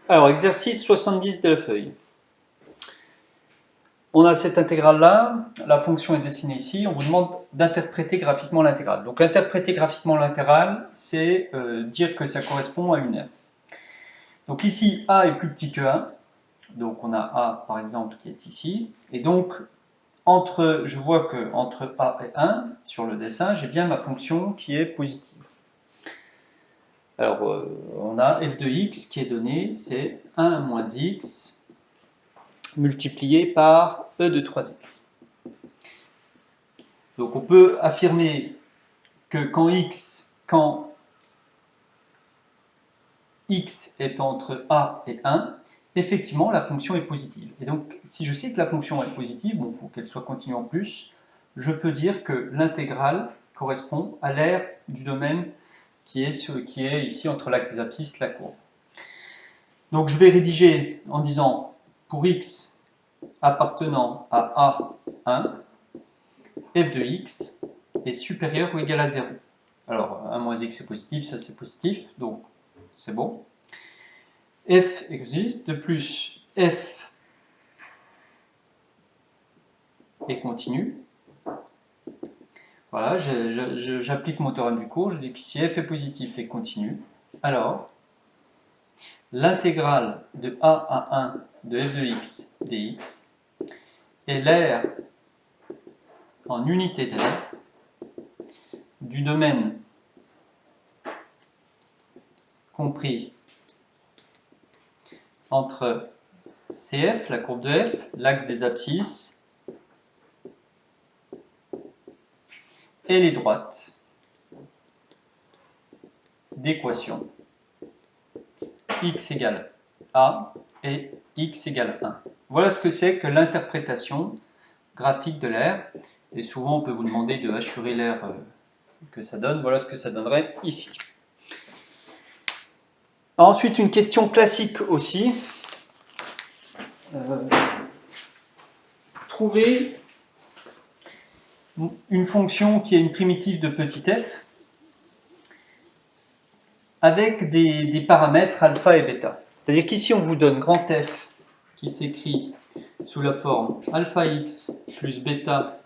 Alors, exercice 70 de la feuille. On a cette intégrale-là, la fonction est dessinée ici, on vous demande d'interpréter graphiquement l'intégrale. Donc, interpréter graphiquement l'intégrale, c'est dire que ça correspond à une aire. Donc ici, a est plus petit que 1, donc on a a par exemple qui est ici, et donc je vois que entre a et 1, sur le dessin, j'ai bien ma fonction qui est positive. Alors, on a f de x qui est donné, c'est 1 moins x multiplié par e de 3x. Donc on peut affirmer que quand x est entre a et 1, effectivement la fonction est positive. Et donc si je sais que la fonction est positive, bon, il faut qu'elle soit continue en plus, je peux dire que l'intégrale correspond à l'aire du domaine qui est ici entre l'axe des abscisses et la courbe. Donc je vais rédiger en disant pour x appartenant à A1, f de x est supérieur ou égal à 0. Alors 1 moins x c'est positif, ça c'est positif, donc c'est bon. F existe, de plus f est continu. Voilà, j'applique mon théorème du cours, je dis que si f est positif et continu, alors l'intégrale de a à 1 de f de x dx est l'aire en unité d'aire du domaine compris entre CF, la courbe de f, l'axe des abscisses, et les droites d'équation x égale a et x égale 1. Voilà ce que c'est que l'interprétation graphique de l'aire. Et souvent, on peut vous demander de hachurer l'aire que ça donne. Voilà ce que ça donnerait ici. Ensuite, une question classique aussi. Trouver une fonction qui est une primitive de petit f avec des paramètres alpha et bêta. C'est-à-dire qu'ici, on vous donne grand F qui s'écrit sous la forme alpha x plus bêta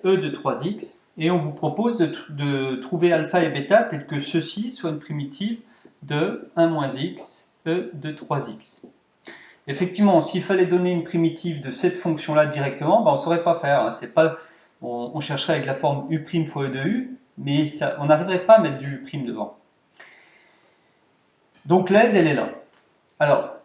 e de 3x, et on vous propose de trouver alpha et bêta tel que ceci soit une primitive de 1 moins x e de 3x. Effectivement, s'il fallait donner une primitive de cette fonction-là directement, ben on ne saurait pas faire. Hein. Pas, on chercherait avec la forme u' fois e de u, mais ça, on n'arriverait pas à mettre du u' devant. Donc l'aide, elle est là. Alors,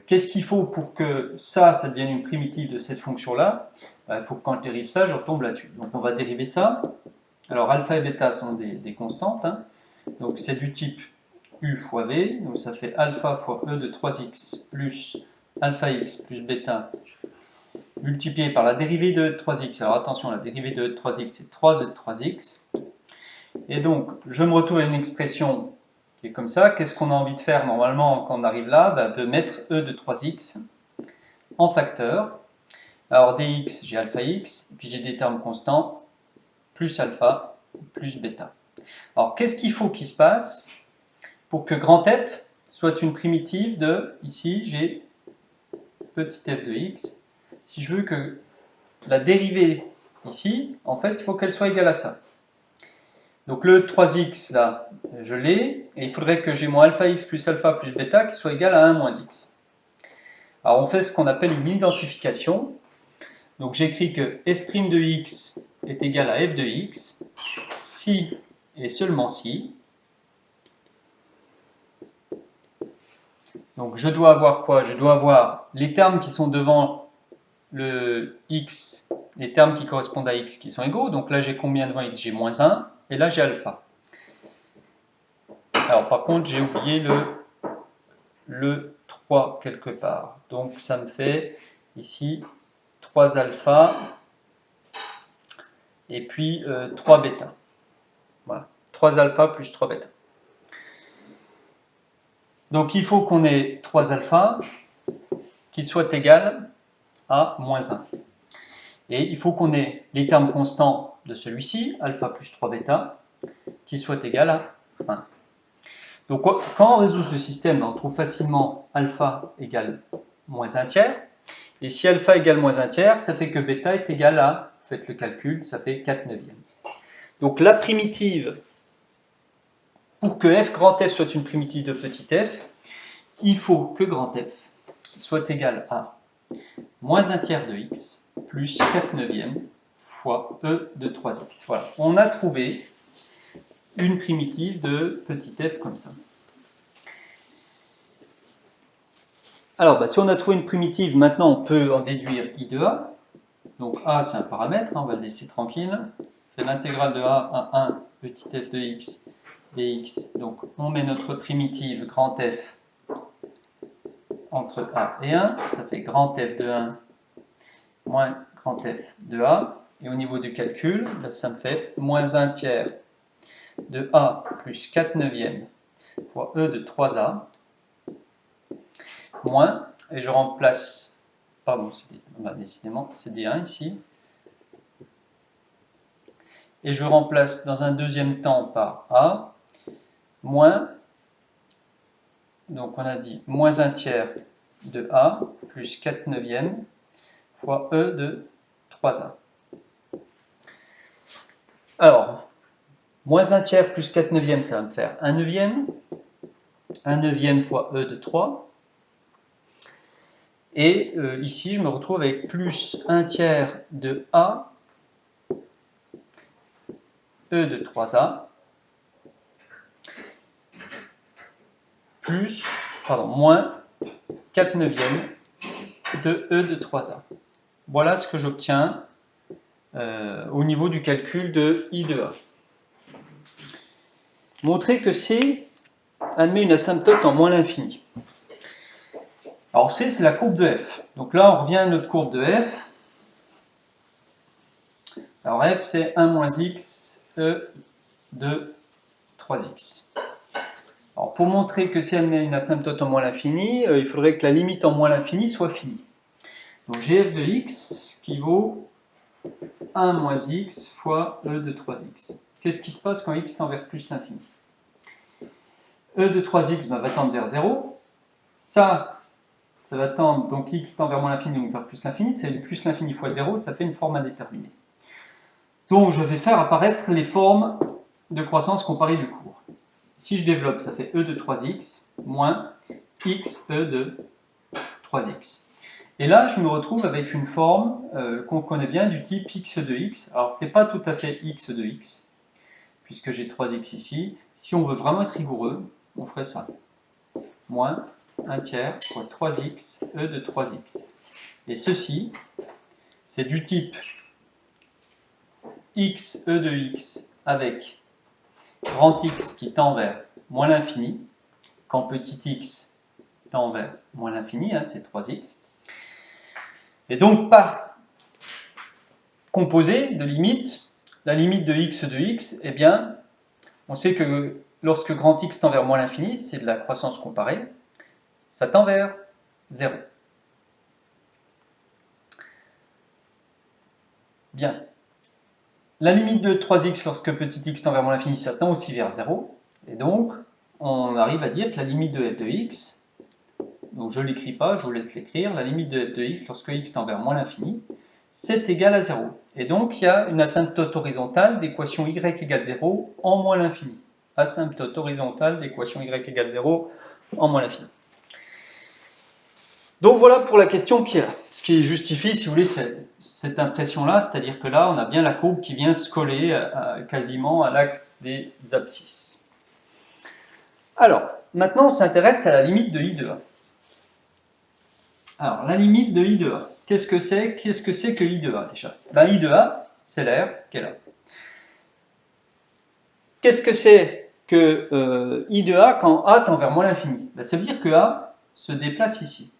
qu'est-ce qu'il faut pour que ça devienne une primitive de cette fonction-là? Il faut que quand je dérive ça, je retombe là-dessus. Donc on va dériver ça. Alors alpha et bêta sont des constantes. Hein. Donc c'est du type u fois v. Donc ça fait alpha fois e de 3x plus alpha x plus bêta multiplié par la dérivée de e de 3x. Alors attention, la dérivée de e de 3x, c'est 3e de 3x. Et donc, je me retrouve à une expression qui est comme ça. Qu'est-ce qu'on a envie de faire normalement quand on arrive là? De mettre e de 3x en facteur. Alors dx, j'ai alpha x, puis j'ai des termes constants, plus alpha, plus bêta. Alors qu'est-ce qu'il faut qu'il se passe pour que grand f soit une primitive de, ici j'ai petit f de x. Si je veux que la dérivée ici, en fait, il faut qu'elle soit égale à ça. Donc le 3x, là, je l'ai, et il faudrait que j'ai mon alpha x plus alpha plus bêta qui soit égal à 1 moins x. Alors on fait ce qu'on appelle une identification. Donc j'écris que f' de x est égal à f de x, si et seulement si. Donc je dois avoir quoi? Je dois avoir les termes qui sont devant le x, les termes qui correspondent à x qui sont égaux. Donc là j'ai combien devant x? J'ai moins 1, et là j'ai alpha. Alors par contre j'ai oublié le 3 quelque part. Donc ça me fait ici 3 alpha et puis 3 bêta. Voilà, 3 alpha plus 3 bêta. Donc il faut qu'on ait 3 alpha qui soient égal à moins 1. Et il faut qu'on ait les termes constants de celui-ci, alpha plus 3 bêta, qui soient égal à 1. Donc quand on résout ce système, on trouve facilement alpha égale moins 1 tiers. Et si alpha égale moins 1 tiers, ça fait que bêta est égal à, faites le calcul, ça fait 4 neuvièmes. Donc la primitive, pour que f grand F soit une primitive de petit f, il faut que grand F soit égal à moins 1 tiers de x plus 4 neuvièmes fois e de 3x. Voilà, on a trouvé une primitive de petit f comme ça. Alors, si on a trouvé une primitive, maintenant on peut en déduire I de A. Donc A, c'est un paramètre, on va le laisser tranquille. C'est l'intégrale de A à 1 petit f de x dx. Donc on met notre primitive grand F entre A et 1. Ça fait grand F de 1 moins grand F de A. Et au niveau du calcul, là, ça me fait moins 1 tiers de A plus 4 neuvièmes fois E de 3A moins, et je remplace, pardon, décidément, c'est D1 ici, et je remplace dans un deuxième temps par A, moins, donc on a dit moins 1 tiers de A plus 4 neuvièmes fois E de 3A. Alors, moins 1 tiers plus 4 neuvièmes, ça va me faire 1 neuvième. 1 neuvième fois E de 3. Et ici, je me retrouve avec plus 1 tiers de A, E de 3A, plus, moins 4 neuvièmes de E de 3A. Voilà ce que j'obtiens au niveau du calcul de I de A. Montrer que C admet une asymptote en moins l'infini. Alors C, c'est la courbe de F. Donc là, on revient à notre courbe de F. Alors F, c'est 1 moins x, E de 3x. Alors pour montrer que C admet une asymptote en moins l'infini, il faudrait que la limite en moins l'infini soit finie. Donc j'ai f de x qui vaut 1 moins x fois E de 3x. Qu'est-ce qui se passe quand x tend vers plus l'infini? E de 3x va tendre vers 0. Ça va tendre, donc x tend vers moins l'infini, donc vers plus l'infini. C'est plus l'infini fois 0, ça fait une forme indéterminée. Donc je vais faire apparaître les formes de croissance comparée du cours. Si je développe, ça fait E de 3x moins x E de 3x. Et là, je me retrouve avec une forme qu'on connaît bien du type x de x. Alors, ce n'est pas tout à fait x de x, puisque j'ai 3x ici. Si on veut vraiment être rigoureux, on ferait ça. Moins 1 tiers fois 3x, E de 3x. Et ceci, c'est du type x, E de x avec grand X qui tend vers moins l'infini, quand petit x tend vers moins l'infini, c'est 3x. Et donc, par composé de limites, la limite de x de x, eh bien, on sait que lorsque grand X tend vers moins l'infini, c'est de la croissance comparée, ça tend vers 0. Bien. La limite de 3x lorsque petit x tend vers moins l'infini, ça tend aussi vers 0. Et donc, on arrive à dire que la limite de f de x, donc je ne l'écris pas, je vous laisse l'écrire, la limite de f de x lorsque x tend vers moins l'infini, c'est égal à 0. Et donc, il y a une asymptote horizontale d'équation y égale 0 en moins l'infini. Asymptote horizontale d'équation y égale 0 en moins l'infini. Donc voilà pour la question qui est là. Ce qui justifie, si vous voulez, cette impression-là, c'est-à-dire que là, on a bien la courbe qui vient se coller quasiment à l'axe des abscisses. Alors, maintenant, on s'intéresse à la limite de I de A. Alors, la limite de I de A, qu'est-ce que c'est que I de A déjà? I de A, c'est l'air qu'elle a. Qu'est-ce que c'est que I de A quand A tend vers moins l'infini? Ça veut dire que A se déplace ici.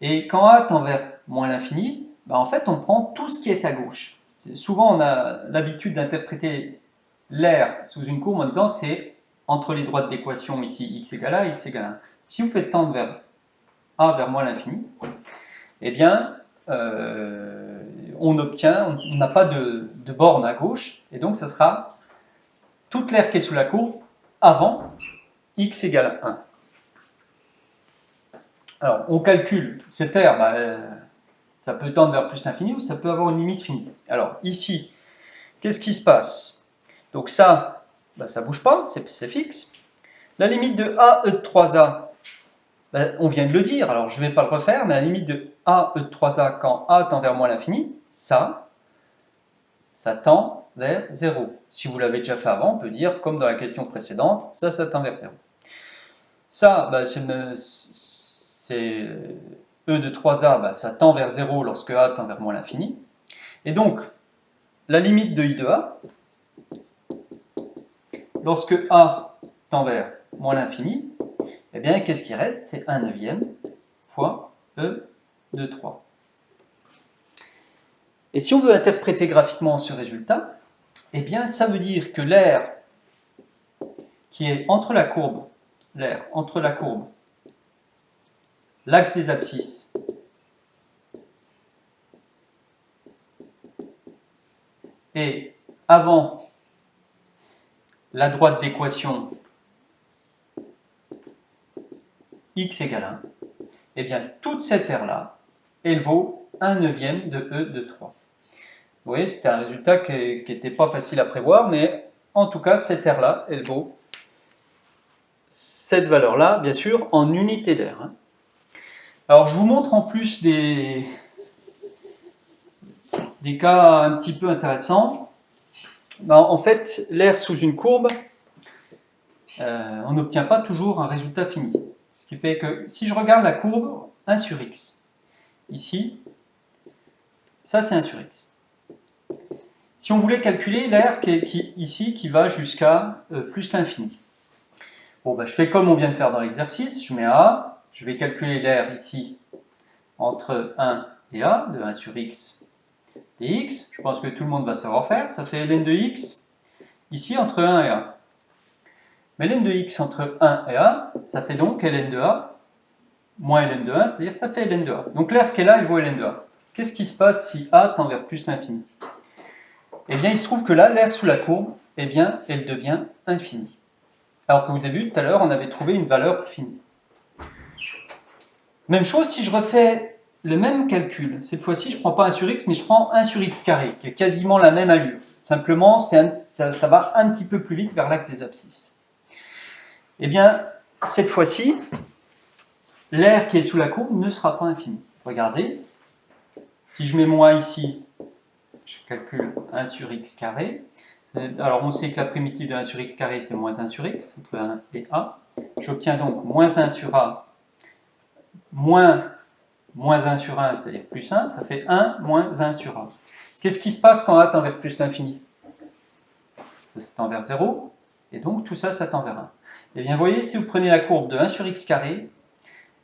Et quand A tend vers moins l'infini, en fait, on prend tout ce qui est à gauche. Souvent, on a l'habitude d'interpréter l'air sous une courbe en disant c'est entre les droites d'équation ici, x égale a, x égale 1. Si vous faites tendre vers A vers moins l'infini, eh bien, on n'a pas de borne à gauche, et donc ça sera toute l'air qui est sous la courbe avant x égale 1. Alors, on calcule cette r, ça peut tendre vers plus l'infini ou ça peut avoir une limite finie. Alors, ici, qu'est-ce qui se passe? Donc ça, ça ne bouge pas, c'est fixe. La limite de a e de 3a, on vient de le dire, alors je ne vais pas le refaire, mais la limite de a e de 3a quand a tend vers moins l'infini, ça tend vers 0. Si vous l'avez déjà fait avant, on peut dire, comme dans la question précédente, ça tend vers 0. Ça, c'est e de 3a, ça tend vers 0 lorsque a tend vers moins l'infini. Et donc, la limite de i de a, lorsque a tend vers moins l'infini, eh bien, qu'est-ce qui reste? C'est 1/9 fois e de 3. Et si on veut interpréter graphiquement ce résultat, eh bien, ça veut dire que l'aire qui est entre la courbe, l'axe des abscisses, et avant la droite d'équation x égale 1, eh bien, toute cette aire-là, elle vaut 1/9 de e de 3. Vous voyez, c'était un résultat qui n'était pas facile à prévoir, mais en tout cas, cette aire-là, elle vaut cette valeur-là, bien sûr, en unité d'aire. Alors, je vous montre en plus des cas un petit peu intéressants. En fait, l'aire sous une courbe, on n'obtient pas toujours un résultat fini. Ce qui fait que si je regarde la courbe 1 sur x, ici, ça c'est 1 sur x. Si on voulait calculer l'aire ici qui va jusqu'à plus l'infini, bon, je fais comme on vient de faire dans l'exercice, je mets a, je vais calculer l'aire ici entre 1 et a, de 1 sur x dx, je pense que tout le monde va savoir faire, ça fait ln de x, ici entre 1 et a. Mais ln de x entre 1 et a, ça fait donc ln de a moins ln de 1, c'est-à-dire ça fait ln de a. Donc l'aire qui est là, elle vaut ln de a. Qu'est-ce qui se passe si a tend vers plus l'infini? Eh bien, il se trouve que là, l'aire sous la courbe, eh bien, elle devient infinie. Alors que vous avez vu tout à l'heure, on avait trouvé une valeur finie. Même chose si je refais le même calcul. Cette fois-ci, je ne prends pas 1 sur x, mais je prends 1 sur x carré, qui est quasiment la même allure. Simplement, ça va un petit peu plus vite vers l'axe des abscisses. Eh bien, cette fois-ci, l'aire qui est sous la courbe ne sera pas infinie. Regardez, si je mets moins ici, je calcule 1 sur x carré. Alors, on sait que la primitive de 1 sur x carré, c'est moins 1 sur x, entre 1 et a. J'obtiens donc moins 1 sur a, moins 1 sur 1, c'est-à-dire plus 1, ça fait 1 moins 1 sur a. Qu'est-ce qui se passe quand a tend vers plus l'infini? Ça tend vers 0, et donc tout ça, ça tend vers 1. Et bien, vous voyez, si vous prenez la courbe de 1 sur x carré,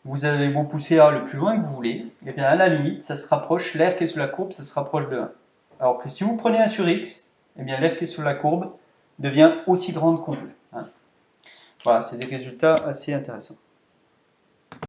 vous avez beau pousser a le plus loin que vous voulez, et bien à la limite, ça se rapproche, l'aire qui est sous la courbe, ça se rapproche de 1. Alors que si vous prenez 1 sur x, eh bien l'aire qui est sous la courbe devient aussi grande qu'on veut. Voilà, c'est des résultats assez intéressants.